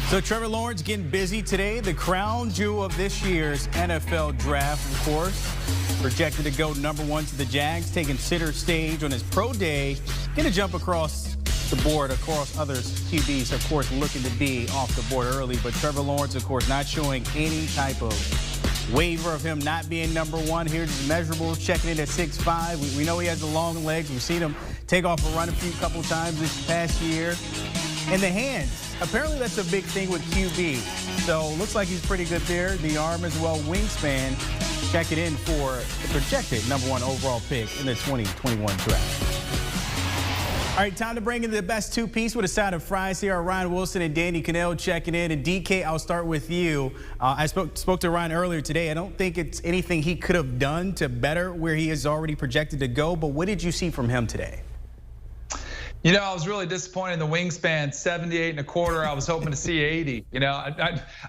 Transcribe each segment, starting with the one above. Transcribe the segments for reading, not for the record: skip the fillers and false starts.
So Trevor Lawrence getting busy today. The crown jewel of this year's NFL draft, of course. Projected to go #1 to the Jags, taking center stage on his pro day. Going to jump across the board, across others QBs, of course, looking to be off the board early. But Trevor Lawrence, of course, not showing any type of waiver of him not being #1. Here's his measurables, checking in at 6'5". We know he has the long legs. We've seen him take off a run a couple times this past year. And the hands. Apparently that's a big thing with QB. So looks like he's pretty good there. The arm as well, wingspan. Check it in for the projected #1 overall pick in the 2021 draft. All right, time to bring in the best two-piece with a side of fries here. Ryan Wilson and Danny Kanell checking in. And DK, I'll start with you. I spoke to Ryan earlier today. I don't think it's anything he could have done to better where he is already projected to go. But what did you see from him today? You know, I was really disappointed in the wingspan, 78 and a quarter. I was hoping to see 80. You know,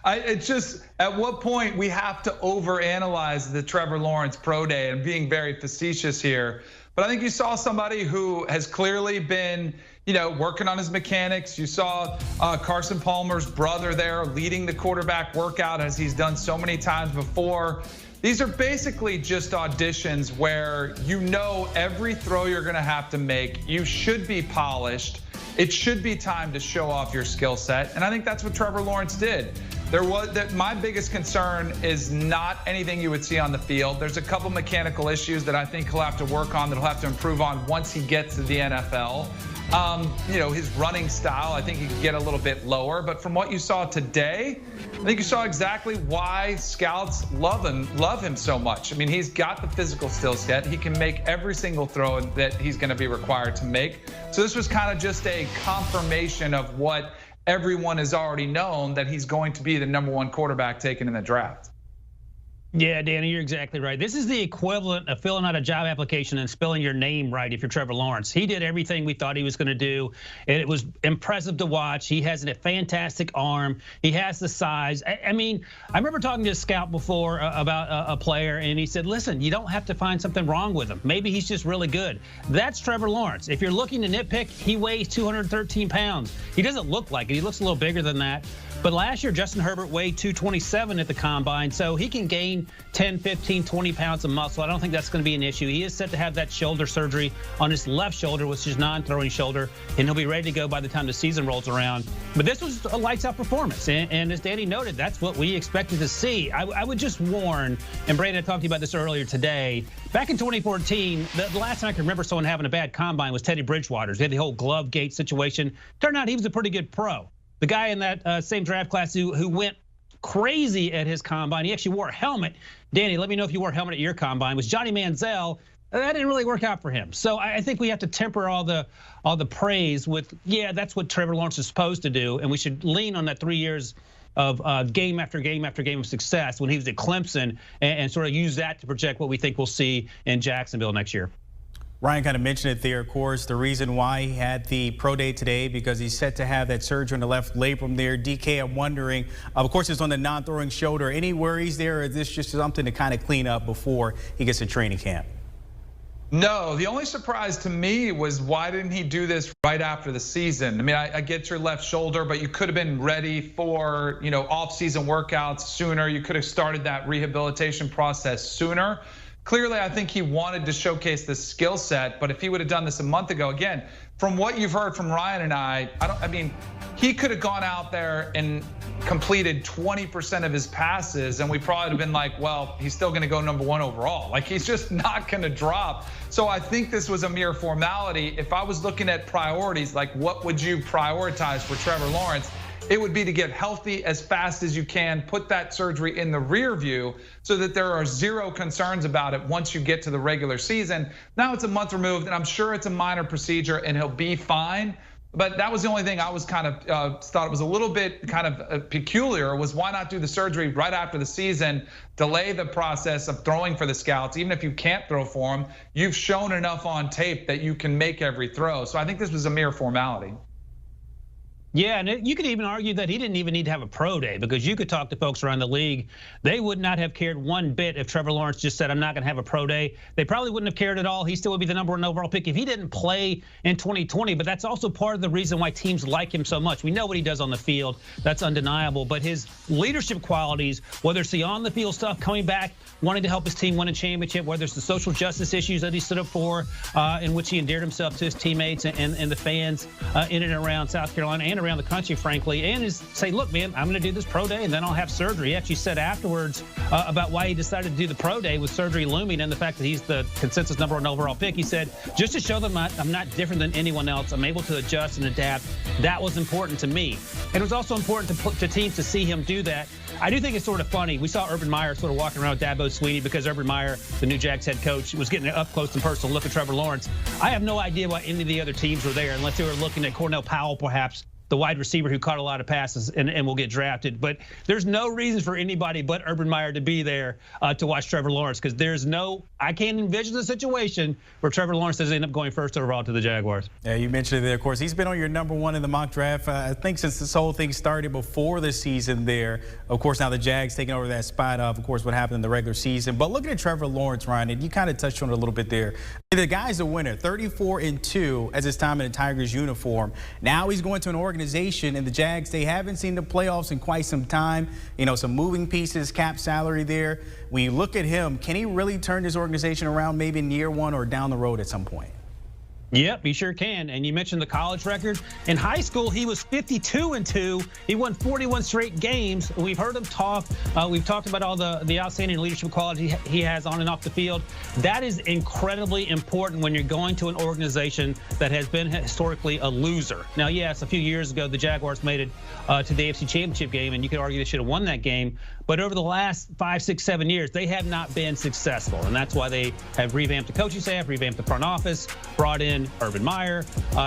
it's just at what point we have to overanalyze the Trevor Lawrence pro day, and being very facetious here. But I think you saw somebody who has clearly been, you know, working on his mechanics. You saw Carson Palmer's brother there leading the quarterback workout, as he's done so many times before. These are basically just auditions where you know every throw you're going to have to make. You should be polished. It should be time to show off your skill set. And I think that's what Trevor Lawrence did. My biggest concern is not anything you would see on the field. There's a couple mechanical issues that I think he'll have to work on, that he'll have to improve on once he gets to the NFL. You know, his running style, I think he could get a little bit lower. But from what you saw today, I think you saw exactly why scouts love him so much. I mean, he's got the physical skill set. He can make every single throw that he's going to be required to make. So this was kind of just a confirmation of what everyone has already known, that he's going to be the #1 quarterback taken in the draft. Yeah, Danny, you're exactly right. This is the equivalent of filling out a job application and spelling your name right if you're Trevor Lawrence. He did everything we thought he was going to do, and it was impressive to watch. He has a fantastic arm. He has the size. I mean, I remember talking to a scout before about a player, and he said, listen, you don't have to find something wrong with him. Maybe he's just really good. That's Trevor Lawrence. If you're looking to nitpick, he weighs 213 pounds. He doesn't look like it. He looks a little bigger than that. But last year, Justin Herbert weighed 227 at the combine, so he can gain 10, 15, 20 pounds of muscle. I don't think that's going to be an issue. He is set to have that shoulder surgery on his left shoulder, which is non-throwing shoulder, and he'll be ready to go by the time the season rolls around. But this was a lights-out performance, and as Danny noted, that's what we expected to see. I would just warn, and Brandon, I talked to you about this earlier today, back in 2014, the last time I can remember someone having a bad combine was Teddy Bridgewater. He had the whole glove gate situation. Turned out he was a pretty good pro. The guy in that same draft class who went crazy at his combine, he actually wore a helmet. Danny, let me know if you wore a helmet at your combine. Was Johnny Manziel. That didn't really work out for him. So I think we have to temper all the praise with, yeah, that's what Trevor Lawrence is supposed to do, and we should lean on that 3 years of game after game after game of success when he was at Clemson, and sort of use that to project what we think we'll see in Jacksonville next year. Ryan kind of mentioned it there, of course, the reason why he had the pro day today, because he's set to have that surgery on the left labrum there. DK, I'm wondering, of course, it's on the non-throwing shoulder. Any worries there, or is this just something to kind of clean up before he gets to training camp? No, the only surprise to me was, why didn't he do this right after the season? I mean, I get your left shoulder, but you could have been ready for, you know, off-season workouts sooner. You could have started that rehabilitation process sooner. Clearly, I think he wanted to showcase the skill set, but if he would have done this a month ago, again, from what you've heard from Ryan and I mean, he could have gone out there and completed 20% of his passes, and we probably would have been like, well, he's still going to go #1 overall. Like, he's just not going to drop. So I think this was a mere formality. If I was looking at priorities, like what would you prioritize for Trevor Lawrence? It would be to get healthy as fast as you can, put that surgery in the rear view so that there are zero concerns about it once you get to the regular season. Now it's a month removed, and I'm sure it's a minor procedure and he'll be fine. But that was the only thing I was kind of thought it was a little bit kind of peculiar, was why not do the surgery right after the season, delay the process of throwing for the scouts. Even if you can't throw for them, you've shown enough on tape that you can make every throw. So I think this was a mere formality. Yeah, and you could even argue that he didn't even need to have a pro day, because you could talk to folks around the league. They would not have cared one bit if Trevor Lawrence just said, I'm not going to have a pro day. They probably wouldn't have cared at all. He still would be the #1 overall pick if he didn't play in 2020. But that's also part of the reason why teams like him so much. We know what he does on the field. That's undeniable. But his leadership qualities, whether it's the on-the-field stuff, coming back, wanting to help his team win a championship, whether it's the social justice issues that he stood up for, in which he endeared himself to his teammates and the fans in and around South Carolina and around the country, frankly, and is say, look, man, I'm going to do this pro day and then I'll have surgery. He actually said afterwards about why he decided to do the pro day with surgery looming and the fact that he's the consensus #1 overall pick. He said, just to show them I'm not different than anyone else. I'm able to adjust and adapt. That was important to me. And it was also important to teams to see him do that. I do think it's sort of funny. We saw Urban Meyer sort of walking around with Dabo Swinney because Urban Meyer, the new Jags head coach, was getting an up close and personal look at Trevor Lawrence. I have no idea why any of the other teams were there, unless they were looking at Cornell Powell, perhaps, the wide receiver who caught a lot of passes and will get drafted. But there's no reason for anybody but Urban Meyer to be there to watch Trevor Lawrence, because I can't envision a situation where Trevor Lawrence doesn't end up going first overall to the Jaguars. Yeah, you mentioned it there. Of course, he's been on your #1 in the mock draft, I think, since this whole thing started before the season there. Of course, now the Jags taking over that spot of course, what happened in the regular season. But looking at Trevor Lawrence, Ryan, and you kind of touched on it a little bit there. The guy's a winner, 34-2 as his time in a Tigers uniform. Now he's going to an organization, and the Jags, they haven't seen the playoffs in quite some time. You know, some moving pieces, cap salary there. When you look at him, can he really turn this organization around maybe in year one or down the road at some point? Yep, he sure can. And you mentioned the college record. In high school, he was 52-2. He won 41 straight games. We've heard him talk. We've talked about all the outstanding leadership qualities he has on and off the field. That is incredibly important when you're going to an organization that has been historically a loser. Now, yes, a few years ago, the Jaguars made it to the AFC Championship game, and you could argue they should have won that game. But over the last 5, 6, 7 years, they have not been successful. And that's why they have revamped the coaching staff, revamped the front office, brought in Urban Meyer,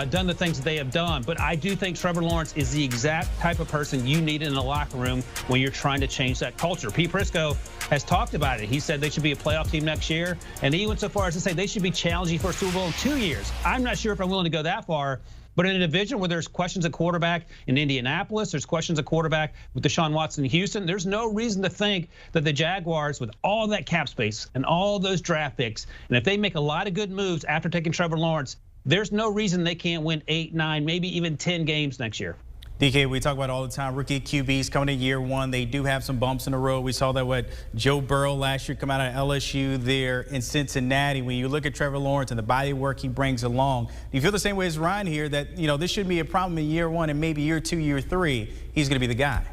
done the things that they have done. But I do think Trevor Lawrence is the exact type of person you need in the locker room when you're trying to change that culture. Pete Prisco has talked about it. He said they should be a playoff team next year. And he went so far as to say they should be challenging for a Super Bowl in 2 years. I'm not sure if I'm willing to go that far. But in a division where there's questions at quarterback in Indianapolis, there's questions at quarterback with Deshaun Watson in Houston, there's no reason to think that the Jaguars, with all that cap space and all those draft picks, and if they make a lot of good moves after taking Trevor Lawrence, there's no reason they can't win 8, 9, maybe even 10 games next year. DK, we talk about all the time, rookie QBs coming in year one. They do have some bumps in the road. We saw that with Joe Burrow last year come out of LSU there in Cincinnati. When you look at Trevor Lawrence and the body work he brings along, do you feel the same way as Ryan here that, you know, this shouldn't be a problem in year one and maybe year 2, year 3, he's going to be the guy?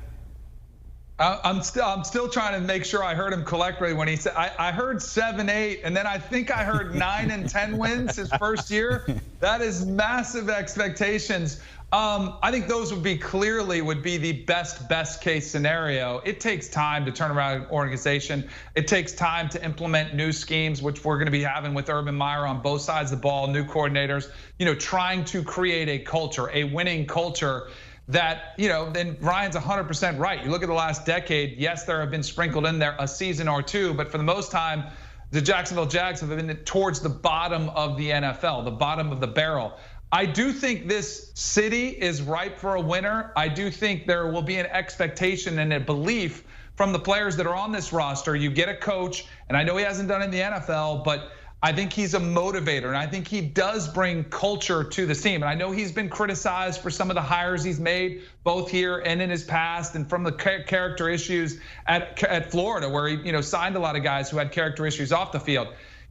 I'm still trying to make sure I heard him correctly when he said, I heard 7, 8, and then I think I heard 9 and 10 wins his first year. That is massive expectations. I think those would be the best case scenario. It takes time to turn around an organization. It takes time to implement new schemes, which we're going to be having with Urban Meyer on both sides of the ball, new coordinators, you know, trying to create a culture, a winning culture that, you know, then Ryan's 100% right. You look at the last decade, yes, there have been sprinkled in there a season or two, but for the most time, the Jacksonville Jags have been towards the bottom of the NFL, the bottom of the barrel. I do think this city is ripe for a winner. I do think there will be an expectation and a belief from the players that are on this roster. You get a coach, and I know he hasn't done it in the NFL, but I think he's a motivator, and I think he does bring culture to the team. And I know he's been criticized for some of the hires he's made, both here and in his past, and from the character issues at Florida, where he, you know, signed a lot of guys who had character issues off the field.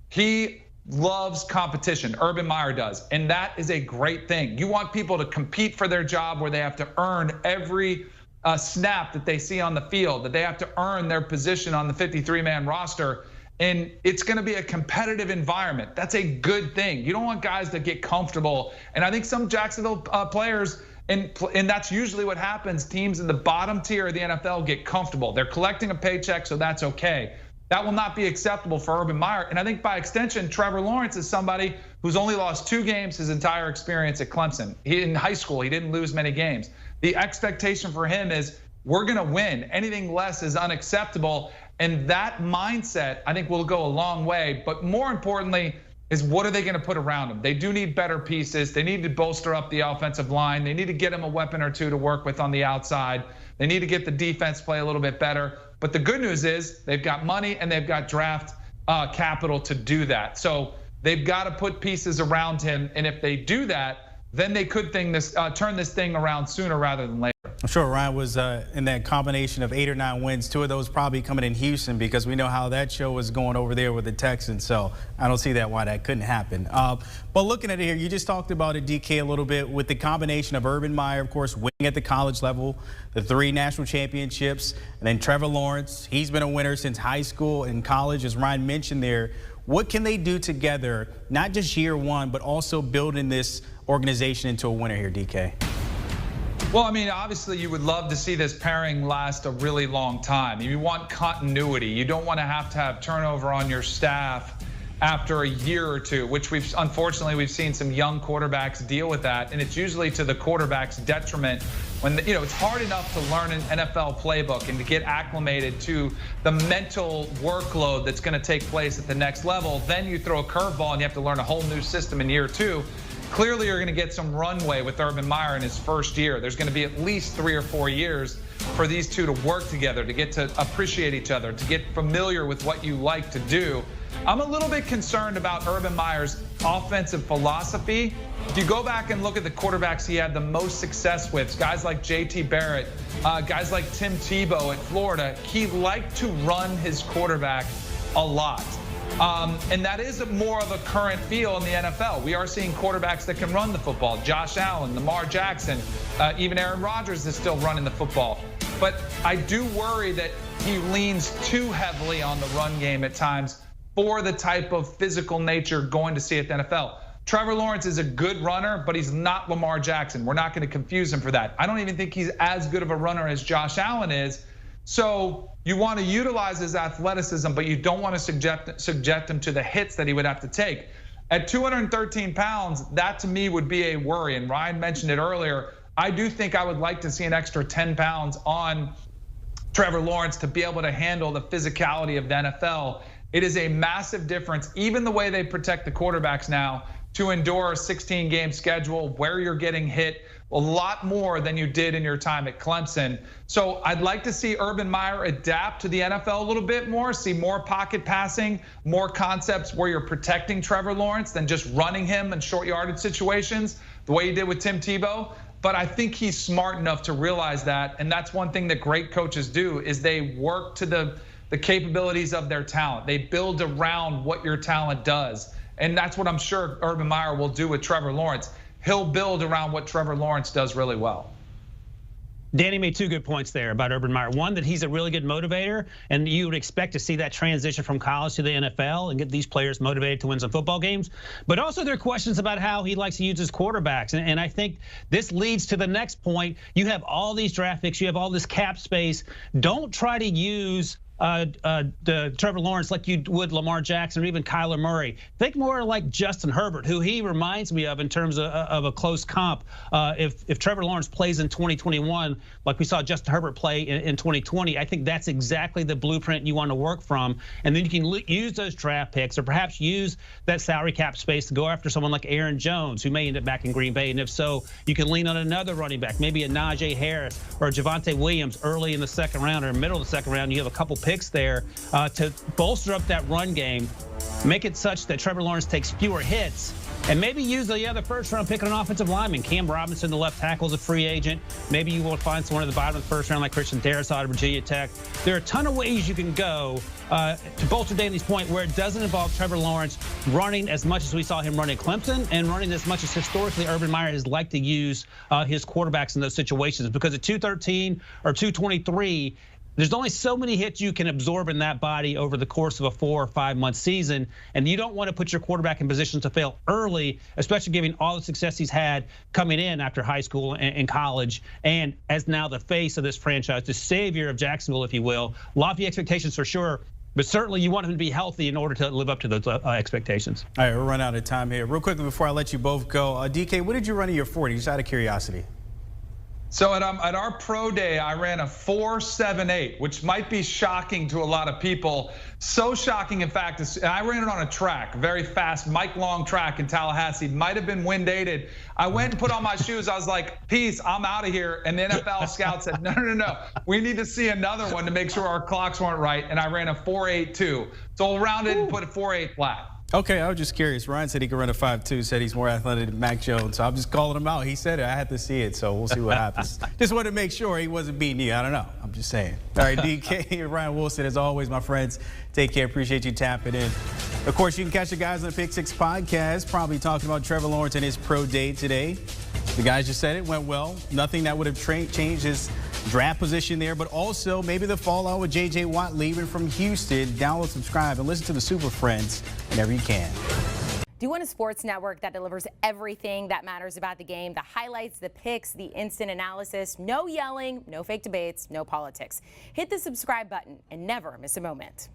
He loves competition. Urban Meyer does, and that is a great thing. You want people to compete for their job where they have to earn every snap that they see on the field, that they have to earn their position on the 53-man roster. And it's going to be a competitive environment. That's a good thing. You don't want guys to get comfortable. And I think some Jacksonville players, and that's usually what happens, teams in the bottom tier of the NFL get comfortable. They're collecting a paycheck, so that's okay. That will not be acceptable for Urban Meyer. And I think by extension, Trevor Lawrence is somebody who's only lost 2 games his entire experience at Clemson. In high school, he didn't lose many games. The expectation for him is we're going to win. Anything less is unacceptable. And that mindset, I think, will go a long way. But more importantly, is what are they going to put around him? They do need better pieces. They need to bolster up the offensive line. They need to get him a weapon or two to work with on the outside. They need to get the defense play a little bit better. But the good news is they've got money and they've got draft capital to do that. So they've got to put pieces around him. And if they do that, then they could turn this thing around sooner rather than later. I'm sure Ryan was in that combination of 8 or 9 wins, 2 of those probably coming in Houston, because we know how that show was going over there with the Texans. So I don't see why that couldn't happen. But looking at it here, you just talked about it, DK, a little bit with the combination of Urban Meyer, of course, winning at the college level, the 3 national championships, and then Trevor Lawrence. He's been a winner since high school and college, as Ryan mentioned there. What can they do together, not just year one, but also building this organization into a winner here, DK? Well, I mean, obviously you would love to see this pairing last a really long time. You want continuity. You don't want to have turnover on your staff after a year or two, which unfortunately we've seen some young quarterbacks deal with that, and it's usually to the quarterback's detriment. When it's hard enough to learn an NFL playbook and to get acclimated to the mental workload that's going to take place at the next level. Then you throw a curveball and you have to learn a whole new system in year 2. Clearly, you're going to get some runway with Urban Meyer in his first year. There's going to be at least 3 or 4 years for these two to work together, to get to appreciate each other, to get familiar with what you like to do. I'm a little bit concerned about Urban Meyer's offensive philosophy. If you go back and look at the quarterbacks he had the most success with, guys like J.T. Barrett, guys like Tim Tebow at Florida, he liked to run his quarterback a lot. And that is more of a current feel in the NFL. We are seeing quarterbacks that can run the football. Josh Allen, Lamar Jackson, even Aaron Rodgers is still running the football. But I do worry that he leans too heavily on the run game at times for the type of physical nature going to see at the NFL. Trevor Lawrence is a good runner, but he's not Lamar Jackson. We're not going to confuse him for that. I don't even think he's as good of a runner as Josh Allen is. So you want to utilize his athleticism, but you don't want to subject him to the hits that he would have to take. At 213 pounds, that to me would be a worry. And Ryan mentioned it earlier. I do think I would like to see an extra 10 pounds on Trevor Lawrence to be able to handle the physicality of the NFL. It is a massive difference, even the way they protect the quarterbacks now, to endure a 16-game schedule where you're getting hit a lot more than you did in your time at Clemson. So I'd like to see Urban Meyer adapt to the NFL a little bit more, see more pocket passing, more concepts where you're protecting Trevor Lawrence than just running him in short yardage situations, the way he did with Tim Tebow. But I think he's smart enough to realize that. And that's one thing that great coaches do, is they work to the capabilities of their talent. They build around what your talent does. And that's what I'm sure Urban Meyer will do with Trevor Lawrence. He'll build around what Trevor Lawrence does really well. Danny made 2 good points there about Urban Meyer. One, that he's a really good motivator, and you would expect to see that transition from college to the NFL and get these players motivated to win some football games. But also there are questions about how he likes to use his quarterbacks. And I think this leads to the next point. You have all these draft picks, you have all this cap space. Don't try to use the Trevor Lawrence like you would Lamar Jackson or even Kyler Murray. Think more like Justin Herbert, who he reminds me of in terms of a close comp. If Trevor Lawrence plays in 2021, like we saw Justin Herbert play in 2020, I think that's exactly the blueprint you want to work from. And then you can use those draft picks, or perhaps use that salary cap space to go after someone like Aaron Jones, who may end up back in Green Bay. And if so, you can lean on another running back, maybe a Najee Harris or a Javonte Williams early in the second round or middle of the second round. You have a couple picks there to bolster up that run game, make it such that Trevor Lawrence takes fewer hits, and maybe use the other first-round pick on an offensive lineman. Cam Robinson, the left tackle, is a free agent. Maybe you will find someone at the bottom of the first round like Christian Darrisaw out of Virginia Tech. There are a ton of ways you can go to bolster Danny's point, where it doesn't involve Trevor Lawrence running as much as we saw him running Clemson, and running as much as historically Urban Meyer has liked to use his quarterbacks in those situations. Because at 213 or 223, there's only so many hits you can absorb in that body over the course of a 4 or 5 month season. And you don't want to put your quarterback in position to fail early, especially given all the success he's had coming in after high school and college, and as now the face of this franchise, the savior of Jacksonville, if you will. Lofty expectations for sure, but certainly you want him to be healthy in order to live up to those expectations. All right, we'll run out of time here. Real quickly before I let you both go, DK, what did you run in your 40, just out of curiosity? So at our pro day, I ran a 4.78, which might be shocking to a lot of people. So shocking, in fact, I ran it on a track, very fast, Mike Long track in Tallahassee. Might have been wind aided. I went and put on my shoes. I was like, peace, I'm out of here. And the NFL scout said, no. We need to see another one to make sure our clocks weren't right. And I ran a 4.82. So we'll round it and put a 4.8 flat. Okay, I was just curious. Ryan said he could run a 5.2, said he's more athletic than Mac Jones. So I'm just calling him out. He said it. I had to see it, so we'll see what happens. Just wanted to make sure he wasn't beating you. I don't know. I'm just saying. All right, DK and Ryan Wilson, as always, my friends, take care. Appreciate you tapping in. Of course, you can catch the guys on the Pick Six podcast, probably talking about Trevor Lawrence and his pro day today. The guys just said it went well. Nothing that would have changed his draft position there, but also maybe the fallout with J.J. Watt leaving from Houston. Download, subscribe, and listen to the Super Friends whenever you can. Do you want a sports network that delivers everything that matters about the game? The highlights, the picks, the instant analysis, no yelling, no fake debates, no politics. Hit the subscribe button and never miss a moment.